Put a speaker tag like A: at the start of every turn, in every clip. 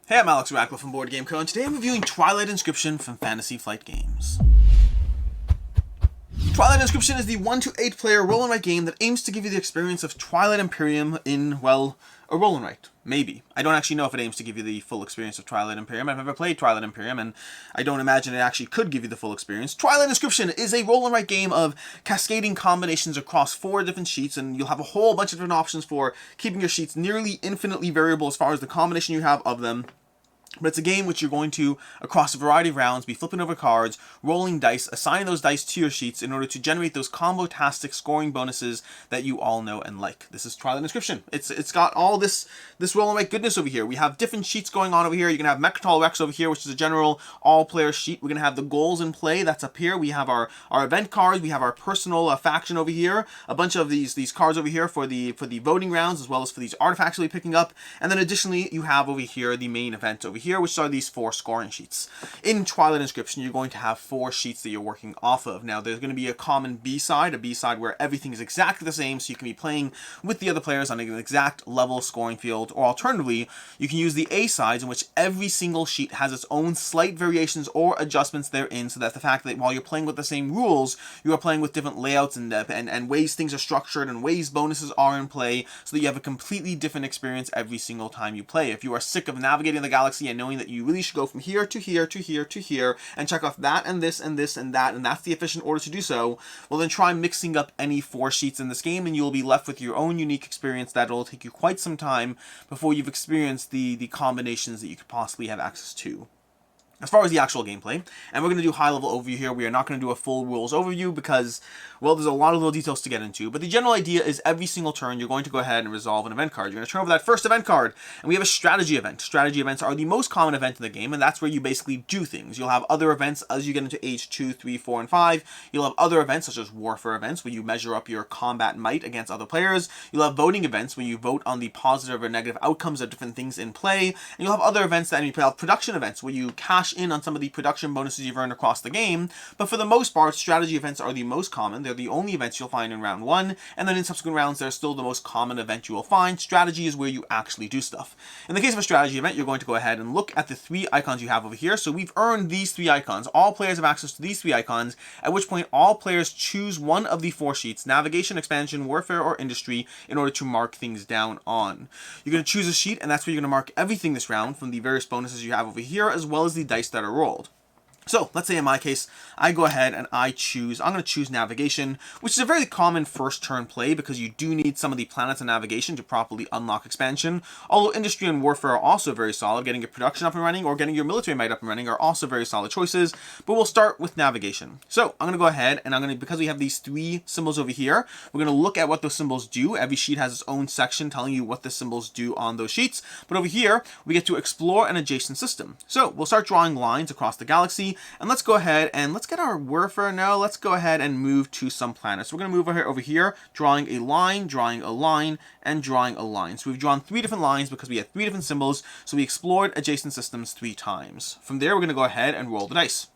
A: Hey, I'm Alex Rackler from Board Game Co. and today I'm reviewing Twilight Inscription from Fantasy Flight Games. Twilight Inscription is the 1 to 8 player roll and write game that aims to give you the experience of Twilight Imperium in, well, a roll and write. Maybe. I don't actually know if it aims to give you the full experience of Twilight Imperium. I've never played Twilight Imperium, and I don't imagine it actually could give you the full experience. Twilight Inscription is a roll and write game of cascading combinations across 4 different sheets, and you'll have a whole bunch of different options for keeping your sheets nearly infinitely variable as far as the combination you have of them. But it's a game which you're going to, across a variety of rounds, be flipping over cards, rolling dice, assigning those dice to your sheets in order to generate those combo-tastic scoring bonuses that you all know and like. This is Twilight Inscription. It's got all this roll and write goodness over here. We have different sheets going on over here. You can have Mecatol Rex over here, which is a general all-player sheet. We're going to have the goals in play. That's up here. We have our event cards. We have our personal faction over here. A bunch of these cards over here for the voting rounds, as well as for these artifacts we'll be picking up. And then additionally, you have over here the main event over here, which are these 4 scoring sheets. In Twilight Inscription, you're going to have 4 sheets that you're working off of. Now, there's going to be a common B-side, a B-side where everything is exactly the same, so you can be playing with the other players on an exact level scoring field, or alternatively, you can use the A-sides in which every single sheet has its own slight variations or adjustments therein, so that the fact that while you're playing with the same rules, you are playing with different layouts and ways things are structured and ways bonuses are in play, so that you have a completely different experience every single time you play. If you are sick of navigating the galaxy and knowing that you really should go from here to here to here to here and check off that and this and this and that, and that's the efficient order to do so, well then try mixing up any 4 sheets in this game and you'll be left with your own unique experience that will take you quite some time before you've experienced the combinations that you could possibly have access to. As far as the actual gameplay, and we're going to do high-level overview here. We are not going to do a full rules overview because, well, there's a lot of little details to get into. But the general idea is every single turn, you're going to go ahead and resolve an event card. You're going to turn over that first event card, and we have a strategy event. Strategy events are the most common event in the game, and that's where you basically do things. You'll have other events as you get into age 2, 3, 4, and 5. You'll have other events, such as warfare events, where you measure up your combat might against other players. You'll have voting events, where you vote on the positive or negative outcomes of different things in play. And you'll have other events that you have production events, where you cash in on some of the production bonuses you've earned across the game. But for the most part, strategy events are the most common. They're the only events you'll find in round 1, and then in subsequent rounds, they're still the most common event you will find. Strategy is where you actually do stuff. In the case of a strategy event, you're going to go ahead and look at the 3 icons you have over here. So we've earned these 3 icons. All players have access to these 3 icons, at which point all players choose one of the 4 sheets: navigation, expansion, warfare, or industry, in order to mark things down on. You're going to choose a sheet, and that's where you're going to mark everything this round from the various bonuses you have over here, as well as the dice that are rolled. So let's say in my case, I go ahead and I'm going to choose navigation, which is a very common first turn play because you do need some of the planets and navigation to properly unlock expansion. Although industry and warfare are also very solid. Getting your production up and running or getting your military might up and running are also very solid choices, but we'll start with navigation. So I'm going to go ahead and because we have these 3 symbols over here, we're going to look at what those symbols do. Every sheet has its own section telling you what the symbols do on those sheets, but over here, we get to explore an adjacent system. So we'll start drawing lines across the galaxy. And let's go ahead and let's get our warfare now. Let's go ahead and move to some planets. We're going to move over here, drawing a line, and drawing a line. So we've drawn 3 different lines because we had 3 different symbols. So we explored adjacent systems 3 times. From there, we're going to go ahead and roll the dice.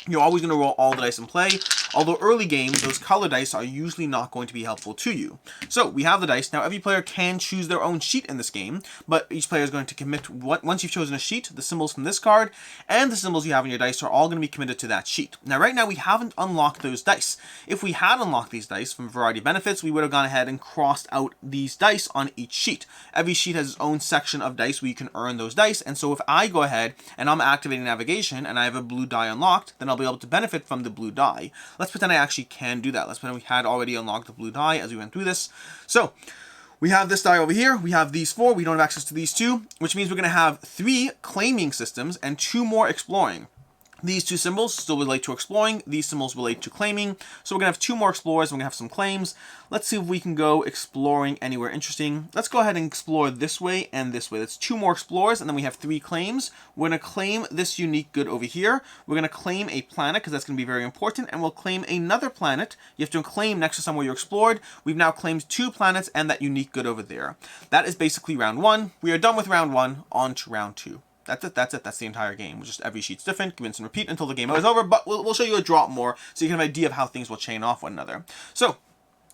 A: You're always going to roll all the dice in play, although early game, those color dice are usually not going to be helpful to you. So we have the dice. Now every player can choose their own sheet in this game, but each player is going to commit, once you've chosen a sheet, the symbols from this card and the symbols you have in your dice are all going to be committed to that sheet. Now right now we haven't unlocked those dice. If we had unlocked these dice from a variety of benefits, we would have gone ahead and crossed out these dice on each sheet. Every sheet has its own section of dice where you can earn those dice, and so if I go ahead and I'm activating navigation and I have a blue die unlocked, then I'll be able to benefit from the blue die. Let's pretend I actually can do that. Let's pretend we had already unlocked the blue die as we went through this. So we have this die over here. We have these 4. We don't have access to these 2, which means we're going to have 3 claiming systems and 2 more exploring. These 2 symbols still relate to exploring. These symbols relate to claiming. So we're going to have 2 more explorers and we're going to have some claims. Let's see if we can go exploring anywhere interesting. Let's go ahead and explore this way and this way. That's 2 more explorers, and then we have 3 claims. We're going to claim this unique good over here. We're going to claim a planet because that's going to be very important, and we'll claim another planet. You have to claim next to somewhere you explored. We've now claimed 2 planets and that unique good over there. That is basically round 1. We are done with round 1. On to round 2. That's it. That's the entire game. Just every sheet's different. Rinse and repeat until the game is over. But we'll show you a drop more so you can have an idea of how things will chain off one another. So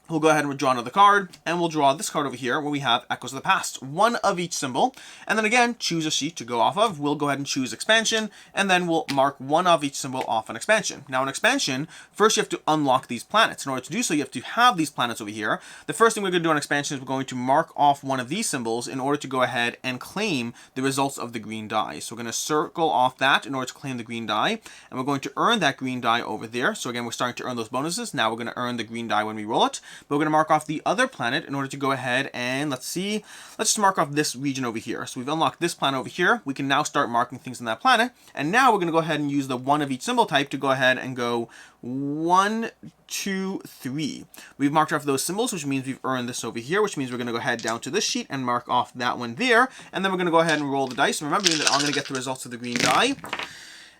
A: We'll go ahead and draw another card, and we'll draw this card over here where we have Echoes of the Past, one of each symbol, and then again, choose a sheet to go off of. We'll go ahead and choose expansion, and then we'll mark one of each symbol off an expansion. Now in expansion, first you have to unlock these planets. In order to do so, you have to have these planets over here. The first thing we're going to do on expansion is we're going to mark off one of these symbols in order to go ahead and claim the results of the green die. So we're going to circle off that in order to claim the green die, and we're going to earn that green die over there. So again, we're starting to earn those bonuses. Now we're going to earn the green die when we roll it. But we're going to mark off the other planet in order to go ahead and, let's just mark off this region over here. So we've unlocked this planet over here. We can now start marking things on that planet. And now we're going to go ahead and use the one of each symbol type to go ahead and go 1, 2, 3. We've marked off those symbols, which means we've earned this over here, which means we're going to go ahead down to this sheet and mark off that one there. And then we're going to go ahead and roll the dice, remembering that I'm going to get the results of the green die.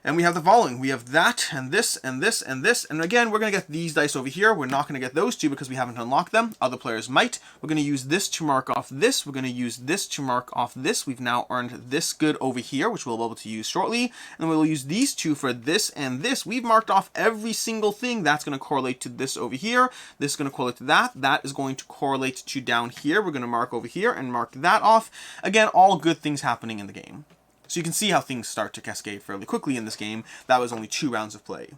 A: And we have the following. We have that, and this, and this, and this. And again, we're going to get these dice over here. We're not going to get those two because we haven't unlocked them. Other players might. We're going to use this to mark off this. We're going to use this to mark off this. We've now earned this good over here, which we'll be able to use shortly. And then we'll use these two for this and this. We've marked off every single thing. That's going to correlate to this over here. This is going to correlate to that. That is going to correlate to down here. We're going to mark over here and mark that off. Again, all good things happening in the game. So you can see how things start to cascade fairly quickly in this game. That was only 2 rounds of play.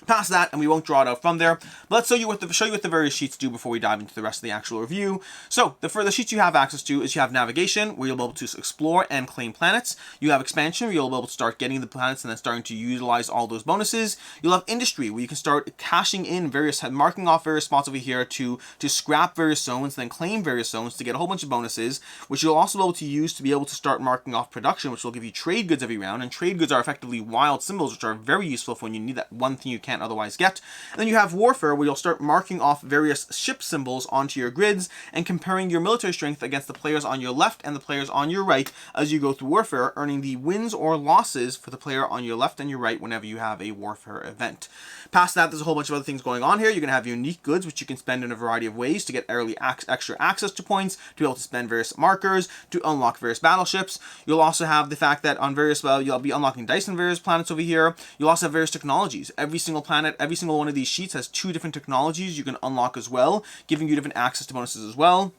A: Past that, and we won't draw it out from there. But let's show you what the various sheets do before we dive into the rest of the actual review. So the sheets you have access to is you have navigation, where you'll be able to explore and claim planets. You have expansion, where you'll be able to start getting the planets and then starting to utilize all those bonuses. You'll have industry, where you can start cashing in marking off various spots over here to scrap various zones, then claim various zones to get a whole bunch of bonuses, which you'll also be able to use to be able to start marking off production, which will give you trade goods every round. And trade goods are effectively wild symbols, which are very useful for when you need that one thing you can't otherwise get. And then you have warfare, where you'll start marking off various ship symbols onto your grids and comparing your military strength against the players on your left and the players on your right as you go through warfare, earning the wins or losses for the player on your left and your right whenever you have a warfare event. Past that, there's a whole bunch of other things going on here. You're going to have unique goods, which you can spend in a variety of ways to get extra access to points, to be able to spend various markers, to unlock various battleships. You'll also have the fact that on various, you'll be unlocking dice on various planets over here. You'll also have various technologies. Every single planet, every single one of these sheets has 2 different technologies you can unlock as well, giving you different access to bonuses as well.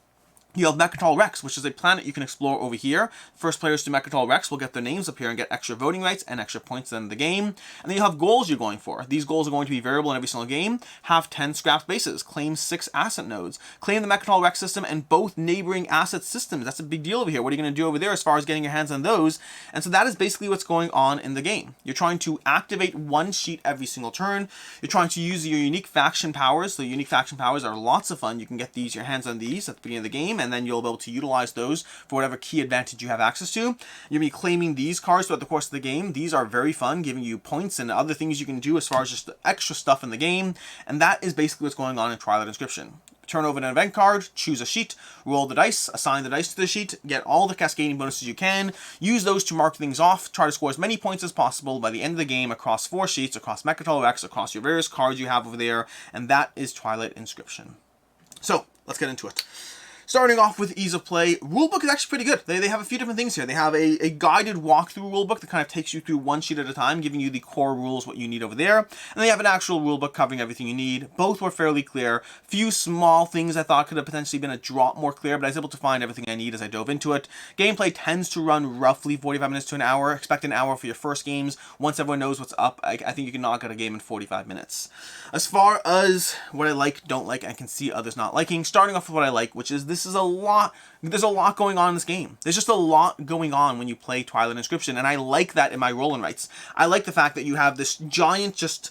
A: You have Mecatol Rex, which is a planet you can explore over here. First players to Mecatol Rex will get their names up here and get extra voting rights and extra points in the game. And then you have goals you're going for. These goals are going to be variable in every single game. Have 10 scrapped bases. Claim 6 asset nodes. Claim the Mecatol Rex system and both neighboring asset systems. That's a big deal over here. What are you going to do over there as far as getting your hands on those? And so that is basically what's going on in the game. You're trying to activate one sheet every single turn. You're trying to use your unique faction powers. So unique faction powers are lots of fun. You can get your hands on these at the beginning of the game, and then you'll be able to utilize those for whatever key advantage you have access to. You're going to be claiming these cards throughout the course of the game. These are very fun, giving you points and other things you can do as far as just the extra stuff in the game. And that is basically what's going on in Twilight Inscription. Turn over an event card, choose a sheet, roll the dice, assign the dice to the sheet, get all the cascading bonuses you can, use those to mark things off, try to score as many points as possible by the end of the game across 4 sheets, across Mecatol Rex, across your various cards you have over there, and that is Twilight Inscription. So, let's get into it. Starting off with ease of play, rulebook is actually pretty good. They have a few different things here. They have a guided walkthrough rulebook that kind of takes you through one sheet at a time, giving you the core rules, what you need over there. And they have an actual rulebook covering everything you need. Both were fairly clear. Few small things I thought could have potentially been a drop more clear, but I was able to find everything I need as I dove into it. Gameplay tends to run roughly 45 minutes to an hour. Expect an hour for your first games. Once everyone knows what's up, I think you can knock out a game in 45 minutes. As far as what I like, don't like, and can see others not liking, starting off with what I like, which is there's a lot going on in this game. There's just a lot going on when you play Twilight Inscription, and I like that in my roll and writes. I like the fact that you have this giant, just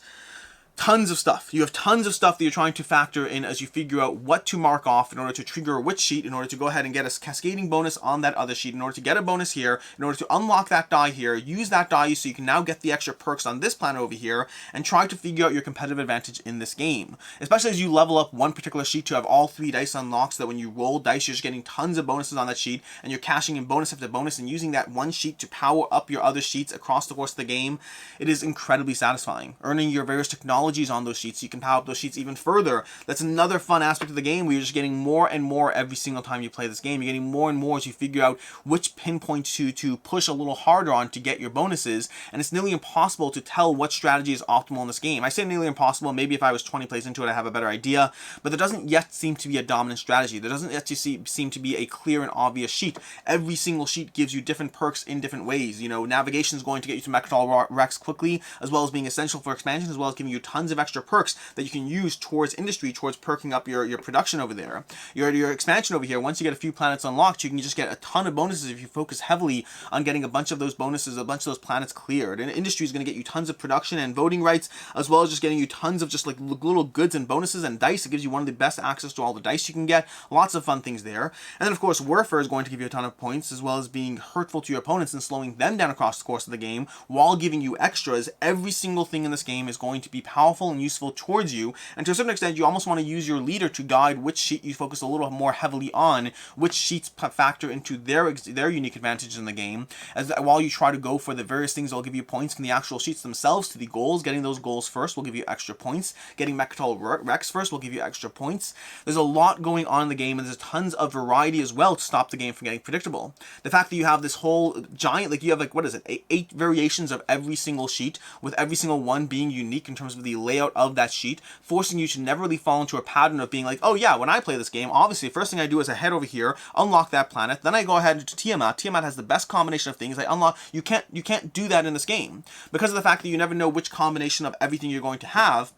A: tons of stuff. You have tons of stuff that you're trying to factor in as you figure out what to mark off in order to trigger which sheet, in order to go ahead and get a cascading bonus on that other sheet, in order to get a bonus here, in order to unlock that die here, use that die so you can now get the extra perks on this planet over here, and try to figure out your competitive advantage in this game. Especially as you level up one particular sheet to have all 3 dice unlocked, so that when you roll dice, you're just getting tons of bonuses on that sheet, and you're cashing in bonus after bonus and using that one sheet to power up your other sheets across the course of the game. It is incredibly satisfying. Earning your various technologies technologies on those sheets. You can power up those sheets even further. That's another fun aspect of the game where you're just getting more and more every single time you play this game. You're getting more and more as you figure out which pinpoint to push a little harder on to get your bonuses, and it's nearly impossible to tell what strategy is optimal in this game. I say nearly impossible, maybe if I was 20 plays into it I have a better idea, but there doesn't yet seem to be a dominant strategy. There doesn't yet seem to be a clear and obvious sheet. Every single sheet gives you different perks in different ways. You know, navigation is going to get you to Mecatol Rex quickly, as well as being essential for expansion, as well as giving you tons of extra perks that you can use towards industry, towards perking up your production over there. Your expansion over here, once you get a few planets unlocked, you can just get a ton of bonuses if you focus heavily on getting a bunch of those bonuses, a bunch of those planets cleared. And industry is going to get you tons of production and voting rights, as well as just getting you tons of just like little goods and bonuses and dice. It gives you one of the best access to all the dice you can get. Lots of fun things there. And then of course warfare is going to give you a ton of points, as well as being hurtful to your opponents and slowing them down across the course of the game while giving you extras. Every single thing in this game is going to be powerful and useful towards you, and to a certain extent you almost want to use your leader to guide which sheet you focus a little more heavily on, which sheets factor into their unique advantages in the game, as while you try to go for the various things that will give you points from the actual sheets themselves to the goals. Getting those goals first will give you extra points. Getting Mecatol Rex first will give you extra points. There's a lot going on in the game, and there's tons of variety as well to stop the game from getting predictable. The fact that you have this whole giant, like you have like, what is it, 8 variations of every single sheet, with every single one being unique in terms of the layout of that sheet, forcing you to never really fall into a pattern of being like, oh yeah, when I play this game, obviously the first thing I do is I head over here, unlock that planet, then I go ahead to Tiamat. Tiamat has the best combination of things I unlock. You can't do that in this game because of the fact that you never know which combination of everything you're going to have.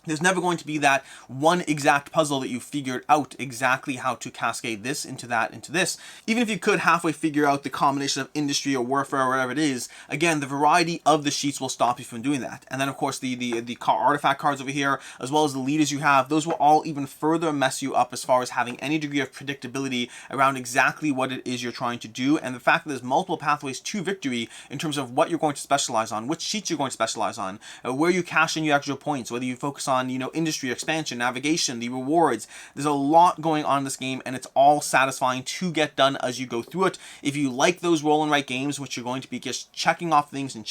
A: There's never going to be that one exact puzzle that you figured out exactly how to cascade this into that into this. Even if you could halfway figure out the combination of industry or warfare or whatever it is, again, the variety of the sheets will stop you from doing that. And then of course the artifact cards over here, as well as the leaders you have, those will all even further mess you up as far as having any degree of predictability around exactly what it is you're trying to do. And the fact that there's multiple pathways to victory in terms of what you're going to specialize on, which sheets you're going to specialize on, where you cash in your extra points, whether you focus on, you know, industry, expansion, navigation, the rewards. There's a lot going on in this game, and it's all satisfying to get done as you go through it. If you like those roll and write games, which you're going to be just checking off things and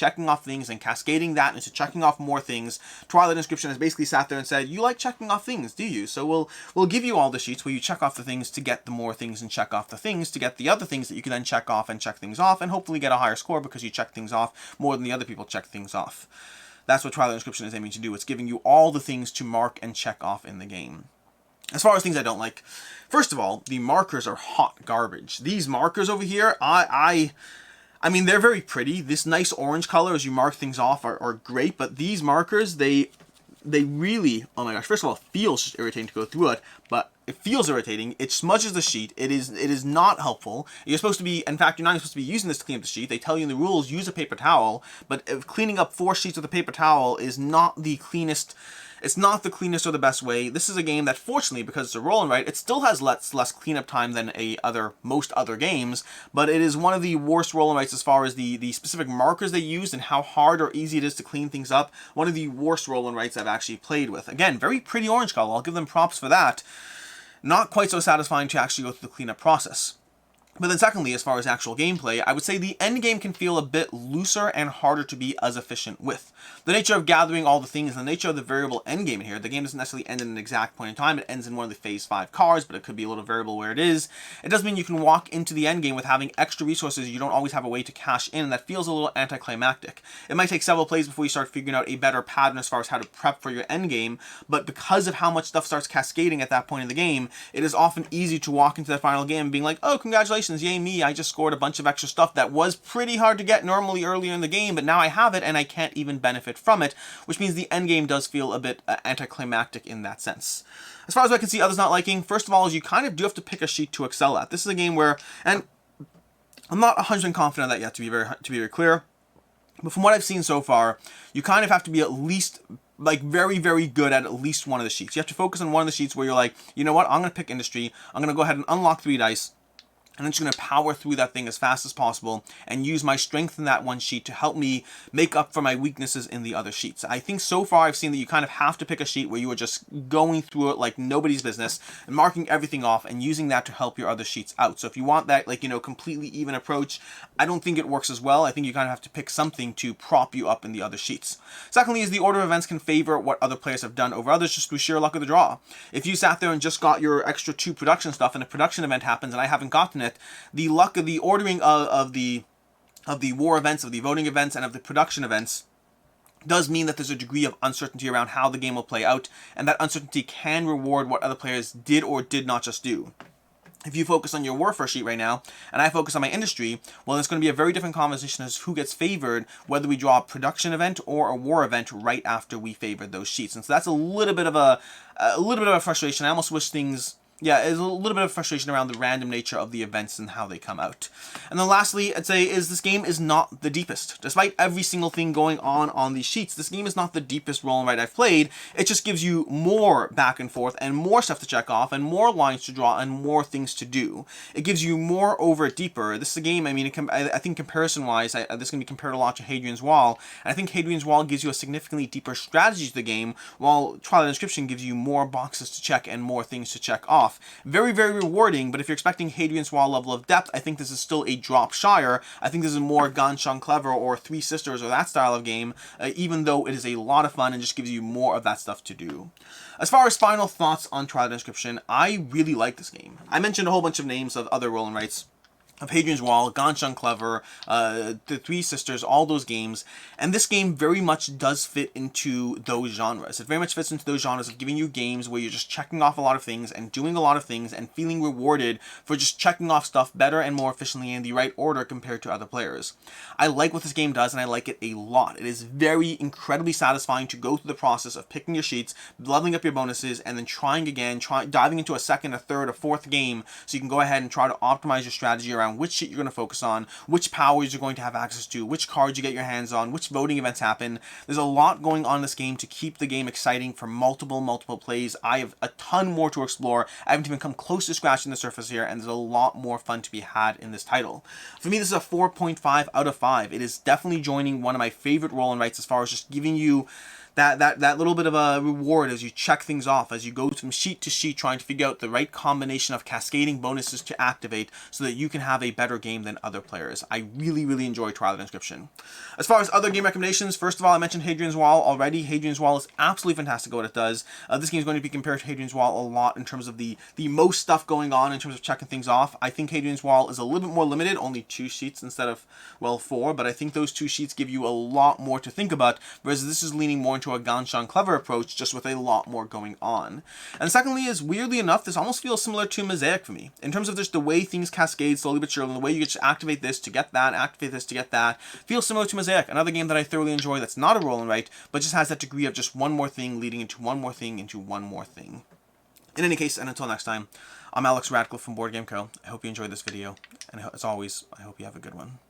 A: cascading that into checking off more things, Twilight Inscription has basically sat there and said, you like checking off things, do you? So we'll give you all the sheets where you check off the things to get the more things and check off the things to get the other things that you can then check off and check things off, and hopefully get a higher score because you check things off more than the other people check things off. That's what Twilight Inscription is aiming to do. It's giving you all the things to mark and check off in the game. As far as things I don't like, first of all, the markers are hot garbage. These markers over here, I mean, they're very pretty. This nice orange color as you mark things off are great, but these markers, they really, oh my gosh, first of all, it feels just irritating to go through it, but it feels irritating. It smudges the sheet. It is not helpful. You're supposed to be, in fact, you're not supposed to be using this to clean up the sheet. They tell you in the rules, use a paper towel, but cleaning up 4 sheets with a paper towel is not the cleanest. It's not the cleanest or the best way. This is a game that, fortunately, because it's a roll and write, it still has less cleanup time than most other games, but it is one of the worst roll and writes as far as the specific markers they use and how hard or easy it is to clean things up. One of the worst roll and writes I've actually played with. Again, very pretty orange color. I'll give them props for that. Not quite so satisfying to actually go through the cleanup process. But then secondly, as far as actual gameplay, I would say the end game can feel a bit looser and harder to be as efficient with. The nature of gathering all the things, the nature of the variable end game in here, the game doesn't necessarily end in an exact point in time. It ends in one of the phase 5 cards, but it could be a little variable where it is. It does mean you can walk into the end game with having extra resources you don't always have a way to cash in, and that feels a little anticlimactic. It might take several plays before you start figuring out a better pattern as far as how to prep for your end game, but because of how much stuff starts cascading at that point in the game, it is often easy to walk into that final game being like, oh, congratulations, yay me, I just scored a bunch of extra stuff that was pretty hard to get normally earlier in the game, but now I have it and I can't even benefit from it, which means the end game does feel a bit anticlimactic in that sense. As far as I can see others not liking, first of all, is you kind of do have to pick a sheet to excel at. This is a game where, and I'm not 100% confident of that yet, to be very clear, but from what I've seen so far, you kind of have to be at least like very, very good at least one of the sheets. You have to focus on one of the sheets where you're like, you know what, I'm going to pick industry, I'm going to go ahead and unlock 3 dice, and I'm just going to power through that thing as fast as possible and use my strength in that one sheet to help me make up for my weaknesses in the other sheets. I think so far I've seen that you kind of have to pick a sheet where you are just going through it like nobody's business and marking everything off and using that to help your other sheets out. So if you want that, like, you know, completely even approach, I don't think it works as well. I think you kind of have to pick something to prop you up in the other sheets. Secondly is the order of events can favor what other players have done over others just through sheer luck of the draw. If you sat there and just got your extra 2 production stuff and a production event happens and I haven't gotten it, the luck of the ordering of the war events, of the voting events, and of the production events does mean that there's a degree of uncertainty around how the game will play out, and that uncertainty can reward what other players did or did not just do. If you focus on your warfare sheet right now, and I focus on my industry, well, it's going to be a very different conversation as who gets favored, whether we draw a production event or a war event right after we favored those sheets. And so that's a little bit of a frustration. I almost wish things... Yeah, there's a little bit of frustration around the random nature of the events and how they come out. And then lastly, I'd say is this game is not the deepest. Despite every single thing going on these sheets, this game is not the deepest roll and write I've played. It just gives you more back and forth and more stuff to check off and more lines to draw and more things to do. It gives you more over deeper. This is a game, I mean, I think comparison-wise, this is going to be compared a lot to Hadrian's Wall. And I think Hadrian's Wall gives you a significantly deeper strategy to the game, while Twilight Inscription gives you more boxes to check and more things to check off. Very, very rewarding, but if you're expecting Hadrian's Wall level of depth, I think this is still a drop shyer. I think this is more Ganshang Clever or Three Sisters or that style of game, even though it is a lot of fun and just gives you more of that stuff to do. As far as final thoughts on Twilight Inscription, I really like this game. I mentioned a whole bunch of names of other roll and writes, of Hadrian's Wall, Ganshang Clever, the Three Sisters, all those games. And this game very much does fit into those genres. It very much fits into those genres of giving you games where you're just checking off a lot of things and doing a lot of things and feeling rewarded for just checking off stuff better and more efficiently in the right order compared to other players. I like what this game does, and I like it a lot. It is very incredibly satisfying to go through the process of picking your sheets, leveling up your bonuses, and then trying again, diving into a second, a third, a fourth game, so you can go ahead and try to optimize your strategy around which sheet you're going to focus on, which powers you're going to have access to, which cards you get your hands on, which voting events happen. There's a lot going on in this game to keep the game exciting for multiple plays. I have a ton more to explore. I haven't even come close to scratching the surface here, and there's a lot more fun to be had in this title. For me, this is a 4.5 out of 5. It is definitely joining one of my favorite roll and writes as far as just giving you that little bit of a reward as you check things off, as you go from sheet to sheet trying to figure out the right combination of cascading bonuses to activate so that you can have a better game than other players. I really, really enjoy Twilight Inscription. As far as other game recommendations, first of all, I mentioned Hadrian's Wall already. Hadrian's Wall is absolutely fantastic at what it does. This game is going to be compared to Hadrian's Wall a lot in terms of the most stuff going on in terms of checking things off. I think Hadrian's Wall is a little bit more limited, only 2 sheets instead of, well, 4, but I think those 2 sheets give you a lot more to think about, whereas this is leaning more into a Ganshang Clever approach, just with a lot more going on. And secondly is, weirdly enough, this almost feels similar to Mosaic for me, in terms of just the way things cascade slowly but surely, the way you just activate this to get that, activate this to get that, feels similar to Mosaic, another game that I thoroughly enjoy that's not a roll and write, but just has that degree of just one more thing leading into one more thing into one more thing. In any case, and until next time, I'm Alex Radcliffe from Board Game Co. I hope you enjoyed this video, and as always, I hope you have a good one.